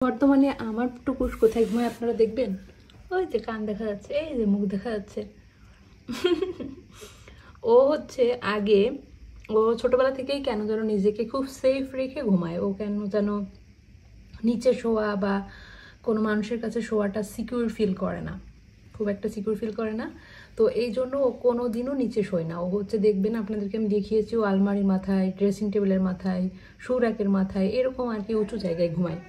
বর্তমানে আমার টুকুস কোথায় ঘুমায় আপনারা দেখবেন। ওই যে কান দেখা যাচ্ছে, এই যে মুখ দেখা যাচ্ছে। ও হচ্ছে আগে ও ছোটবেলা থেকেই কেন যেন নিজেকে খুব সেফ রেখে ঘুমায়। ও কেন যেন নিচে শোয়া বা কোনো মানুষের কাছে শোয়াটা সিকিউর ফিল করে না, খুব একটা সিকিউর ফিল করে না। তো এই জন্য ও কোনো দিনও নিচে শোয় না। ও হচ্ছে দেখবেন, আপনাদেরকে আমি দেখিয়েছি, ও আলমারির মাথায়, ড্রেসিং টেবিলের মাথায়, শু র্যাকের মাথায়, এরকম আর কি উঁচু জায়গায় ঘুমায়।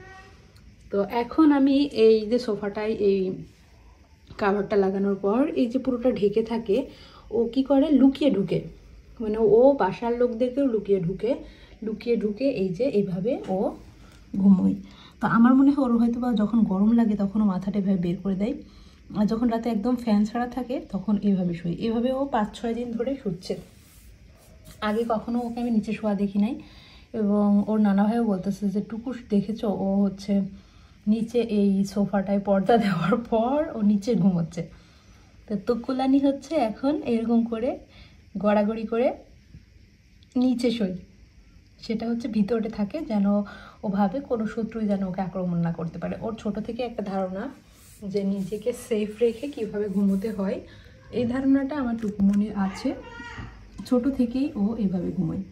তো এখন আমি এই যে সোফাটায় এই কাভারটা লাগানোর পর এই যে পুরোটা ঢেকে থাকে, ও কি করে লুকিয়ে ঢুকে, মানে ও বাসার লোকদেরকেও লুকিয়ে ঢুকে এই যে এইভাবে ও ঘুমোয়। তো আমার মনে হয় ওর হয়তো বা যখন গরম লাগে তখন ও মাথাটা এভাবে বের করে দেয়, আর যখন রাতে একদম ফ্যান ছাড়া থাকে তখন এইভাবে শোয়। এভাবে ও 5-6 দিন ধরে শুচ্ছে। আগে কখনো ওকে আমি নিচে শোয়া দেখি নাই। এবং ওর নানা ভাইও বলতেছে যে টুকুস দেখেছো, ও হচ্ছে নিচে এই সোফাটায় পর্দা দেওয়ার পর ও নিচে ঘুমোচ্ছে। তো তুকুলানি হচ্ছে এখন এরকম করে গড়াগড়ি করে নিচে শোয়। সেটা হচ্ছে ভিতরে থাকে, যেন ও ভাবে কোনো শত্রুই যেন ওকে আক্রমণ না করতে পারে। ওর ছোট থেকে একটা ধারণা যে নিজেকে সেফ রেখে কিভাবে ঘুমোতে হয়, এই ধারণাটা আমার টুকুমনির আছে। ছোট থেকেই ও এভাবে ঘুমোয়।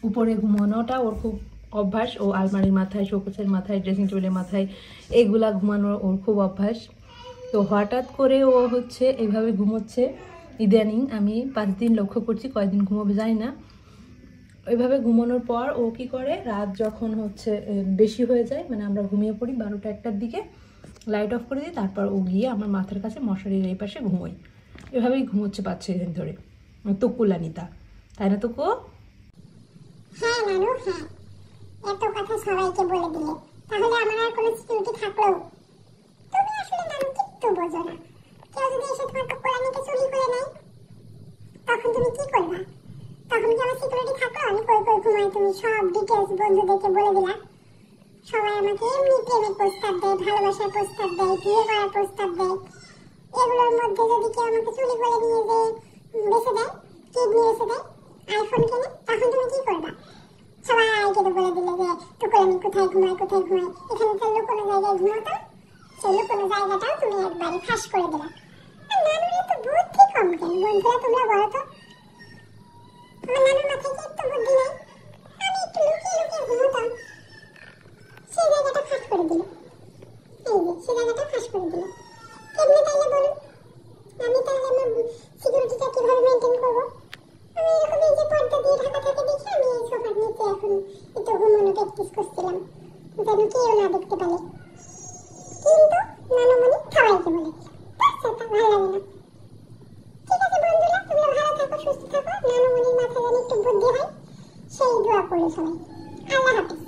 উপরে ঘুমানোটা ওর খুব অভ্যাস। ও আলমারির মাথায়, শোকেসের মাথায়, ড্রেসিং টেবিলের মাথায় এগুলা ঘুমানোর ওর খুব অভ্যাস। তো হঠাৎ করে ও হচ্ছে এইভাবে ঘুমোচ্ছে ইদানিং। আমি 5 দিন লক্ষ্য করছি, কয়েকদিন ঘুমোবে জানি না। ওইভাবে ঘুমানোর পর ও কি করে, রাত যখন হচ্ছে বেশি হয়ে যায়, মানে আমরা ঘুমিয়ে পড়ি 12টা-1টার দিকে, লাইট অফ করে দিই, তারপর ও গিয়ে আমার মাথার কাছে মশারির এই পাশে ঘুমোয়। এভাবেই ঘুমোচ্ছে 5-6 দিন ধরে। তকুলানিতা, তাই না তকু? হ্যাঁ নানু, হ্যাঁ, এত কথা সবাইকে বলে দিলে তাহলে আমার আর কোনো সিকিউরিটি থাকলো? তুমি আসলে নানু কিচ্ছু বোঝো না। কেউ যদি এসে তোমার কোলানিকে চুরি করে নেয় তখন তুমি কি করবা? তখন কি আমার সিকিউরিটি থাকলো? আমি কই কই ঘুমাই তুমি সব ডিটেলস বন্ধুদেরকে বলে দিলা। সবাই আমাকে এমনি প্রেমের প্রস্তাব দেয়, ভালোবাসার প্রস্তাব দেয়, বিয়ে করার প্রস্তাব দেয়। এগুলোর মধ্যে যদি কেউ আমাকে চুরি করে নিয়ে যে বেঁচে দেয়, কিডনি বেঁচে দেয়, আইফোন কেনে, তখন তুমি কি করবা? সবাইকে তো বলে দিলে যে টুকুলানি কোথায় ঘুমায়, এখানে তো লুকোনো জায়গায় ঘুমাতো, সেই লুকোনো জায়গাটাও তুমি একবারে ফাঁস করে দিলা। নানুর এত বুদ্ধি কম কেন বন্ধুরা, তোমরা বলো তো? আমার নানুর মাথায় কি একটু বুদ্ধি নাই? আমি একটু লুকিয়ে লুকিয়ে ঘুমাতাম, সেই জায়গাটা ফাঁস করে দিল। এই যে সেই জায়গাটা ফাঁস করে দিল। কেমনে তাইলে বলুন? আমি তাহলে আমার সিকিউরিটিটা কিভাবে মেনটেন করবো? আমি এরকম এই যে পর্দা দিয়ে ঢাকা থাকে দেখে আমি এই সোফার নিচে এখন একটু ঘুমানো প্র্যাকটিস করছিলাম, যেন কেউ না দেখতে পারে। কিন্তু নানুমণি সবাইকে বলে দিল, সেটা ভালো লাগে না। ঠিক আছে বন্ধুরা, তোমরা ভালো থাকো, সুস্থ থাকো, নানুমণির মাথায় যেন একটু বুদ্ধি হয় সেই দোয়া করি সবাই। আল্লাহ হাফেজ।